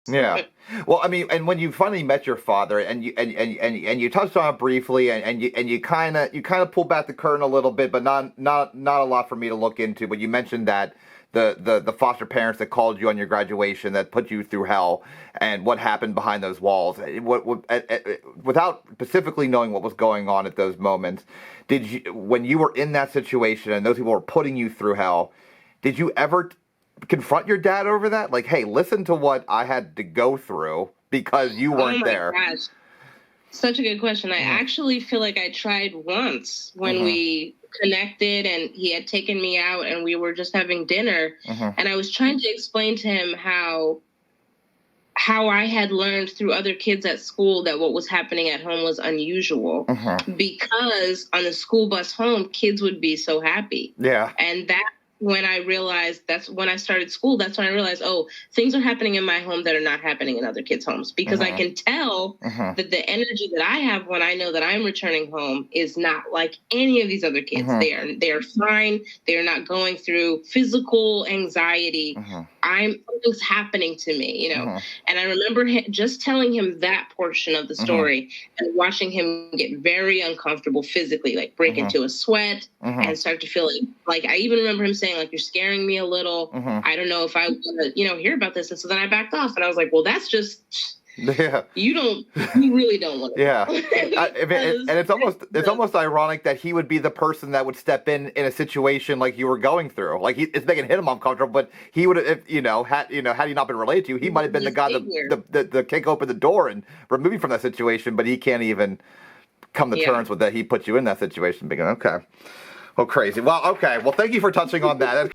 Yeah. Well, I mean, and when you finally met your father, and you touched on it briefly, and you kind of pulled back the curtain a little bit, but not a lot for me to look into. But you mentioned that the foster parents that called you on your graduation, that put you through hell, and what happened behind those walls. Without specifically knowing what was going on at those moments, did you, when you were in that situation and those people were putting you through hell, did you ever confront your dad over that? Like, hey, listen to what I had to go through because you Oh weren't my there. gosh. Such a good question. I Mm-hmm. actually feel like I tried once when Mm-hmm. we connected and he had taken me out and we were just having dinner, Mm-hmm. and I was trying to explain to him how I had learned through other kids at school that what was happening at home was unusual, Mm-hmm. because on the school bus home kids would be so happy. Yeah. And that's when I started school. That's when I realized, oh, things are happening in my home that are not happening in other kids' homes, because I Mm-hmm. can tell Mm-hmm. that the energy that I have when I know that I'm returning home is not like any of these other kids. Mm-hmm. They are fine. They are not going through physical anxiety. Mm-hmm. Something's happening to me, Mm-hmm. And I remember just telling him that portion of the Mm-hmm. story and watching him get very uncomfortable physically, like break Mm-hmm. into a sweat Mm-hmm. and start to feel like I even remember him saying, like, you're scaring me a little. Mm-hmm. I don't know if I want to, hear about this. And so then I backed off and I was like, well, that's just, Yeah. you really don't want to Yeah. know. And it's almost ironic that he would be the person that would step in a situation like you were going through. Like, it's making him uncomfortable, but he would have, if had he not been related to you, he might have been the guy to kick open the door and remove you from that situation. But he can't even come to terms with that. He put you in that situation. Being okay, well, crazy. Well, okay. Well, thank you for touching on that.